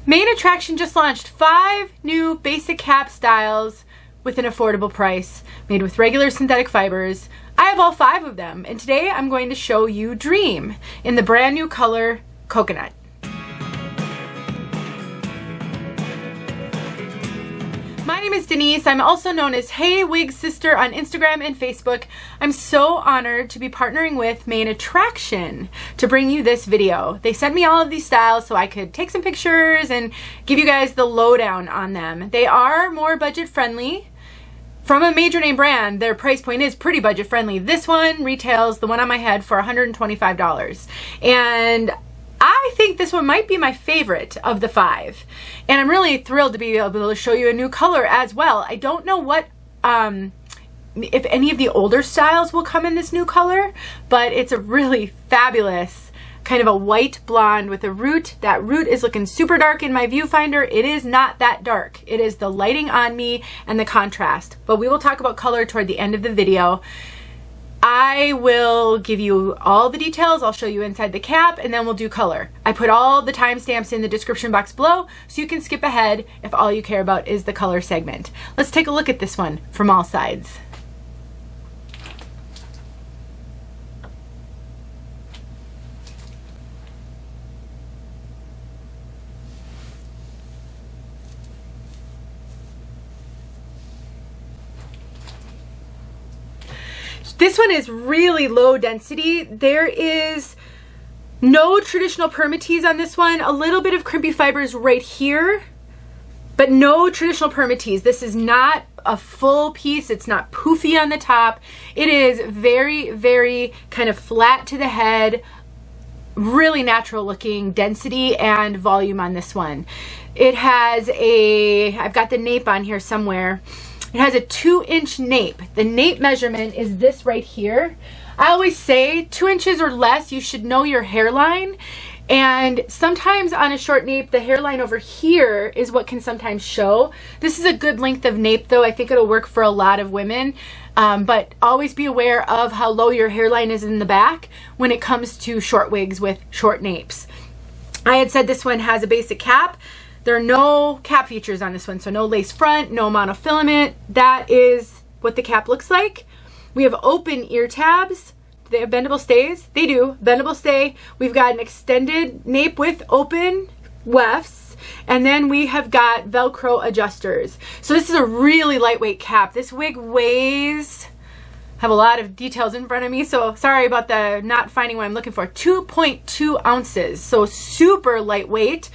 Main Attraction just launched 5 new basic cap styles with an affordable price, made with regular synthetic fibers. I have all 5 of them, and today I'm going to show you Dream in the brand new color Coconut. My name is Denise. I'm also known as heywigsister on Instagram and Facebook. I'm so honored to be partnering with Main Attraction to bring you this video. They sent me all of these styles so I could take some pictures and give you guys the lowdown on them. They are more budget friendly. From a major name brand, their price point is pretty budget friendly. This one retails, the one on my head, for $125. And I think this one might be my favorite of the 5. And I'm really thrilled to be able to show you a new color as well. I don't know what, if any of the older styles will come in this new color, but it's a really fabulous kind of a white blonde with a root. That root is looking super dark in my viewfinder. It is not that dark. It is the lighting on me and the contrast. But we will talk about color toward the end of the video. I will give you all the details. I'll show you inside the cap, and then we'll do color. I put all the timestamps in the description box below, so you can skip ahead if all you care about is the color segment. Let's take a look at this one from all sides. This one is really low density. There is no traditional permatease on this one. A little bit of crimpy fibers right here, but no traditional permatease. This is not a full piece. It's not poofy on the top. It is very, very kind of flat to the head, really natural looking density and volume on this one. It has I've got the nape on here somewhere. It has a 2-inch nape. The nape measurement is this right here. I always say 2 inches or less, you should know your hairline. And sometimes on a short nape, the hairline over here is what can sometimes show. This is a good length of nape though. I think it'll work for a lot of women. But always be aware of how low your hairline is in the back when it comes to short wigs with short napes. I had said this one has a basic cap. There are no cap features on this one, so no lace front, no monofilament. That is what the cap looks like. We have open ear tabs. Do they have bendable stays? They do, bendable stay. We've got an extended nape with open wefts, and then we have got Velcro adjusters. So this is a really lightweight cap. This wig weighs, have a lot of details in front of me, so sorry about the not finding what I'm looking for, 2.2 ounces, so super lightweight.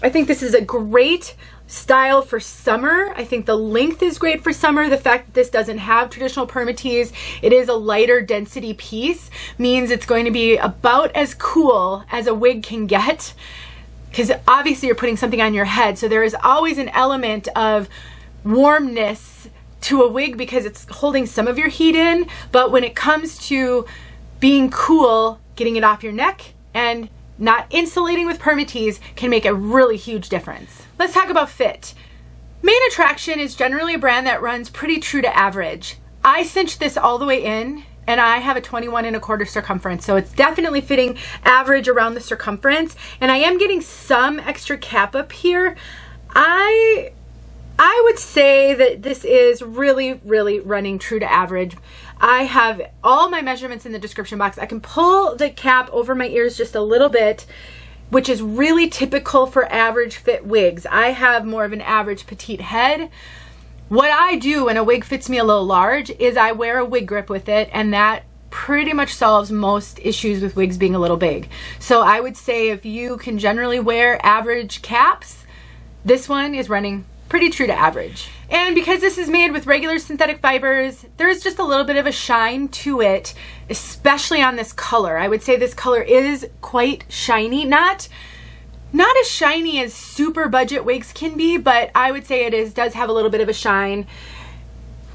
I think this is a great style for summer. I think the length is great for summer. The fact that this doesn't have traditional permatease, it is a lighter density piece, means it's going to be about as cool as a wig can get, because obviously you're putting something on your head, so there is always an element of warmness to a wig because it's holding some of your heat in, but when it comes to being cool, getting it off your neck and not insulating with permatease can make a really huge difference. Let's talk about fit. Main Attraction is generally a brand that runs pretty true to average. I cinched this all the way in, and I have a 21¼ circumference, so it's definitely fitting average around the circumference, and I am getting some extra cap up here. I would say that this is really, really running true to average. I have all my measurements in the description box. I can pull the cap over my ears just a little bit, which is really typical for average fit wigs. I have more of an average petite head. What I do when a wig fits me a little large is I wear a wig grip with it, and that pretty much solves most issues with wigs being a little big. So I would say if you can generally wear average caps, this one is running pretty true to average. And because this is made with regular synthetic fibers, there's just a little bit of a shine to it, especially on this color. I would say this color is quite shiny. Not as shiny as super budget wigs can be, but I would say does have a little bit of a shine.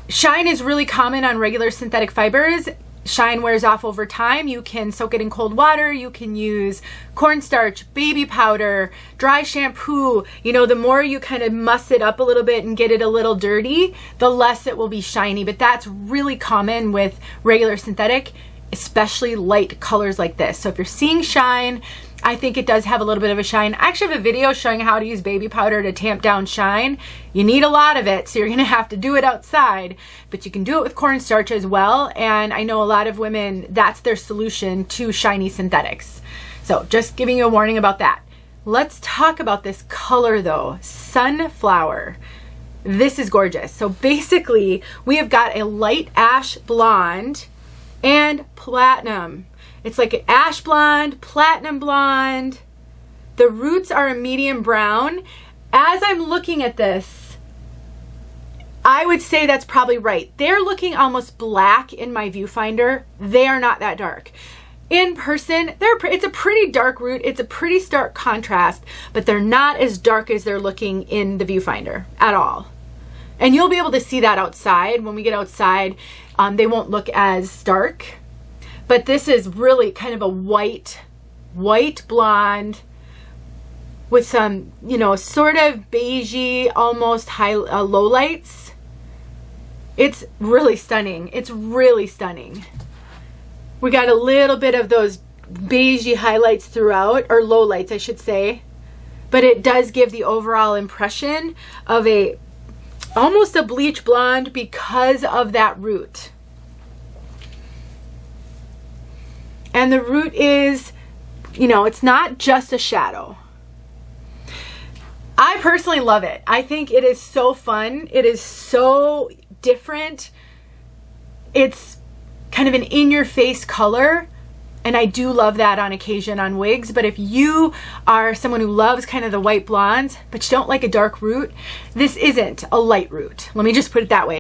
Shine is really common on regular synthetic fibers. Shine wears off over time. You can soak it in cold water. You can use cornstarch, baby powder, dry shampoo. You know, the more you kind of muss it up a little bit and get it a little dirty, the less it will be shiny. But that's really common with regular synthetic, especially light colors like this. So if you're seeing shine, I think it does have a little bit of a shine. I actually have a video showing how to use baby powder to tamp down shine. You need a lot of it, so you're gonna have to do it outside, but you can do it with cornstarch as well. And I know a lot of women, that's their solution to shiny synthetics. So just giving you a warning about that. Let's talk about this color though, Sunflower. This is gorgeous. So basically we have got a light ash blonde and platinum. It's like an ash blonde, platinum blonde. The roots are a medium brown. As I'm looking at this, I would say that's probably right. They're looking almost black in my viewfinder. They are not that dark. In person, it's a pretty dark root. It's a pretty stark contrast, but they're not as dark as they're looking in the viewfinder at all. And you'll be able to see that outside. When we get outside, they won't look as stark. But this is really kind of a white blonde with some, you know, sort of beigey, almost high low lights. It's really stunning. It's really stunning. We got a little bit of those beigey highlights throughout, or low lights, I should say. But it does give the overall impression of almost a bleach blonde because of that root. And the root is, you know, it's not just a shadow. I personally love it. I think it is so fun. It is so different. It's kind of an in-your-face color. And I do love that on occasion on wigs. But if you are someone who loves kind of the white blondes, but you don't like a dark root, this isn't a light root. Let me just put it that way.